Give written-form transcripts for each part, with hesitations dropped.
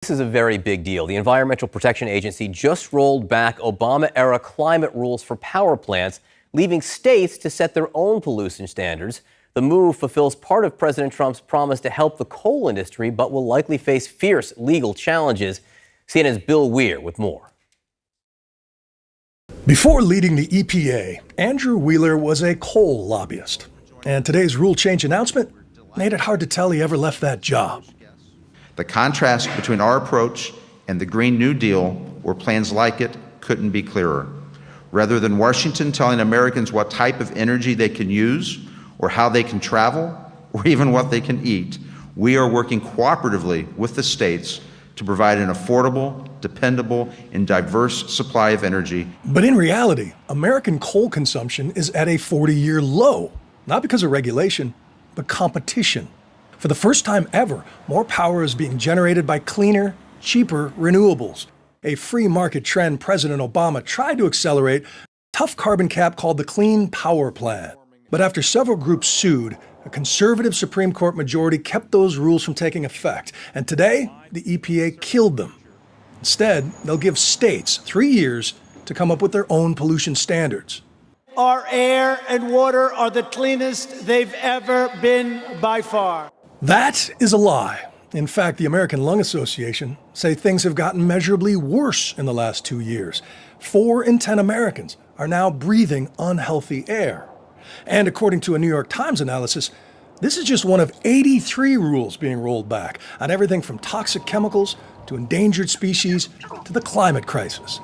This is a very big deal. The Environmental Protection Agency just rolled back Obama-era climate rules for power plants, leaving states to set their own pollution standards. The move fulfills part of President Trump's promise to help the coal industry, but will likely face fierce legal challenges. CNN's Bill Weir with more. Before leading the EPA, Andrew Wheeler was a coal lobbyist. And today's rule change announcement made it hard to tell he ever left that job. The contrast between our approach and the Green New Deal, or plans like it, couldn't be clearer. Rather than Washington telling Americans what type of energy they can use, or how they can travel, or even what they can eat, we are working cooperatively with the states to provide an affordable, dependable, and diverse supply of energy. But in reality, American coal consumption is at a 40-year low, not because of regulation, but competition. For the first time ever, more power is being generated by cleaner, cheaper renewables. A free market trend President Obama tried to accelerate, a tough carbon cap called the Clean Power Plan. But after several groups sued, a conservative Supreme Court majority kept those rules from taking effect. And today, the EPA killed them. Instead, they'll give states 3 years to come up with their own pollution standards. Our air and water are the cleanest they've ever been by far. That is a lie. In fact, the American Lung Association say things have gotten measurably worse in the last 2 years. 4 in 10 Americans are now breathing unhealthy air. And according to a New York Times analysis, this is just one of 83 rules being rolled back on everything from toxic chemicals to endangered species to the climate crisis.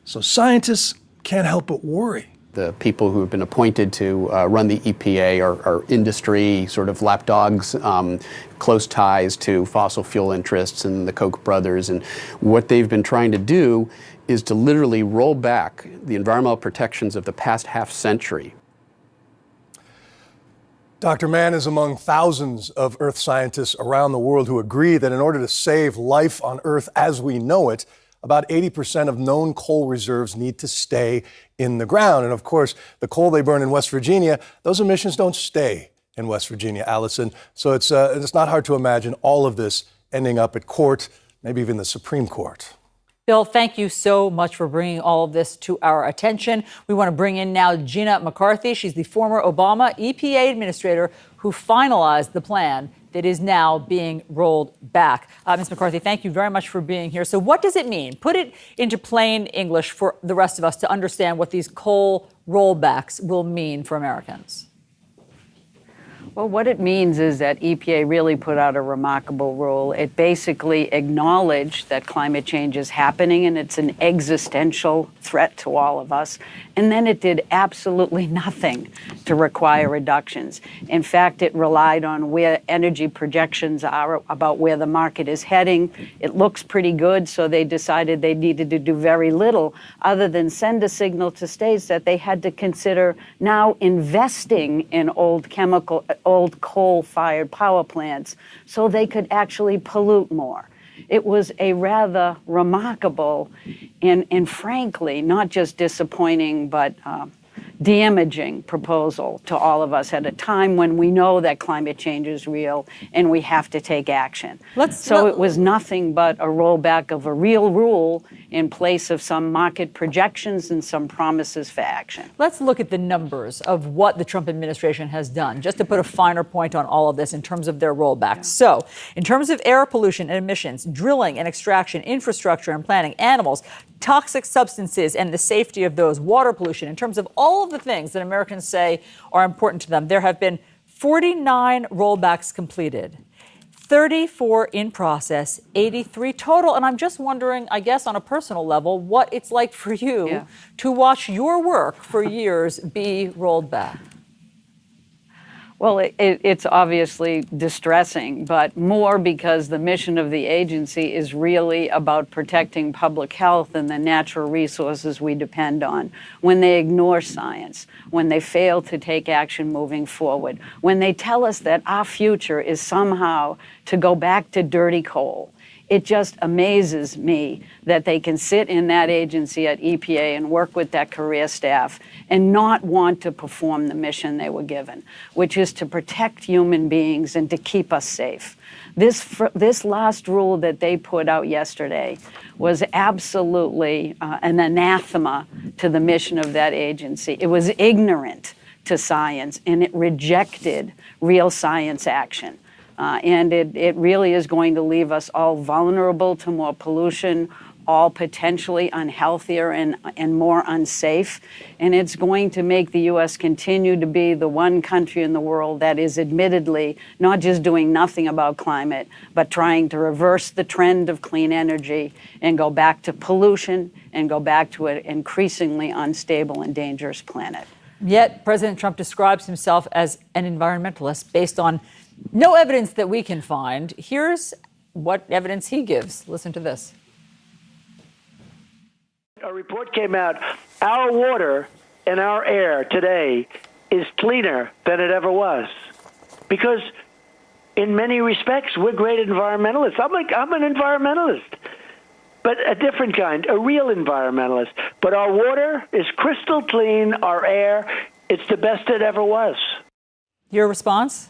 So scientists can't help but worry. The people who have been appointed to run the EPA are industry sort of lapdogs, close ties to fossil fuel interests and the Koch brothers. And what they've been trying to do is to literally roll back the environmental protections of the past half century. Dr. Mann is among thousands of Earth scientists around the world who agree that in order to save life on Earth as we know it, about 80% of known coal reserves need to stay in the ground. And of course, the coal they burn in West Virginia, those emissions don't stay in West Virginia, Allison. So it's not hard to imagine all of this ending up at court, maybe even the Supreme Court. Bill, thank you so much for bringing all of this to our attention. We want to bring in now Gina McCarthy. She's the former Obama EPA administrator who finalized the plan that is now being rolled back. Ms. McCarthy, thank you very much for being here. So what does it mean? Put it into plain English for the rest of us to understand what these coal rollbacks will mean for Americans. Well, what it means is that EPA really put out a remarkable rule. It basically acknowledged that climate change is happening and it's an existential threat to all of us. And then it did absolutely nothing to require reductions. In fact, it relied on where energy projections are about where the market is heading. It looks pretty good, so they decided they needed to do very little other than send a signal to states that they had to consider now investing in old coal-fired power plants so they could actually pollute more. It was a rather remarkable and frankly, not just disappointing, but damaging proposal to all of us at a time when we know that climate change is real and we have to take action. It was nothing but a rollback of a real rule in place of some market projections and some promises for action. Let's look at the numbers of what the Trump administration has done, just to put a finer point on all of this in terms of their rollbacks. So, in terms of air pollution and emissions, drilling and extraction, infrastructure and planning, animals, toxic substances and the safety of those, water pollution, in terms of all of the things that Americans say are important to them, there have been 49 rollbacks completed, 34 in process, 83 total. And I'm just wondering, I guess on a personal level, what it's like for you to watch your work for years be rolled back. Well, it's obviously distressing, but more because the mission of the agency is really about protecting public health and the natural resources we depend on. When they ignore science, when they fail to take action moving forward, when they tell us that our future is somehow to go back to dirty coal, It just amazes me that they can sit in that agency at EPA and work with that career staff and not want to perform the mission they were given, which is to protect human beings and to keep us safe. This last rule that they put out yesterday was absolutely an anathema to the mission of that agency. It was ignorant to science, and it rejected real science action. And it really is going to leave us all vulnerable to more pollution, all potentially unhealthier and more unsafe. And it's going to make the U.S. continue to be the one country in the world that is admittedly not just doing nothing about climate, but trying to reverse the trend of clean energy and go back to pollution and go back to an increasingly unstable and dangerous planet. Yet President Trump describes himself as an environmentalist based on no evidence that we can find. Here's what evidence he gives. Listen to this. A report came out. Our water and our air today is cleaner than it ever was. Because in many respects, we're great environmentalists. I'm an environmentalist, but a different kind, a real environmentalist. But our water is crystal clean. Our air, it's the best it ever was. Your response?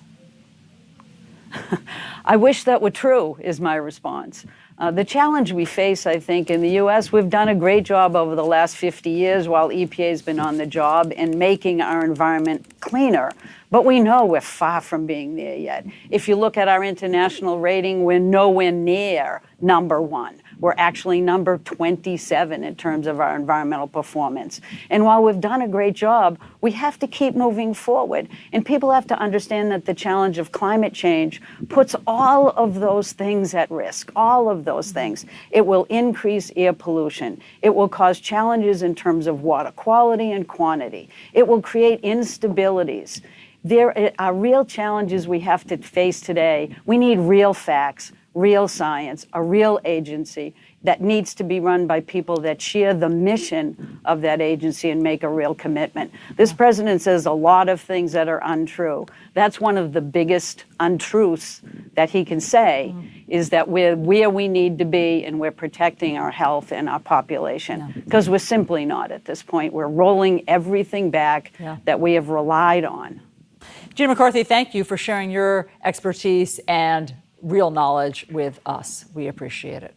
I wish that were true, is my response. The challenge we face, I think, in the U.S., we've done a great job over the last 50 years while EPA has been on the job in making our environment cleaner. But we know we're far from being there yet. If you look at our international rating, we're nowhere near number one. We're actually number 27 in terms of our environmental performance. And while we've done a great job, we have to keep moving forward. And people have to understand that the challenge of climate change puts all of those things at risk, all of those things. It will increase air pollution. It will cause challenges in terms of water quality and quantity. It will create instabilities. There are real challenges we have to face today. We need real facts, real science, a real agency that needs to be run by people that share the mission of that agency and make a real commitment. This president says a lot of things that are untrue. That's one of the biggest untruths that he can say, is that we're where we need to be and we're protecting our health and our population. Because we're simply not at this point. We're rolling everything back that we have relied on. Gina McCarthy, thank you for sharing your expertise and real knowledge with us. We appreciate it.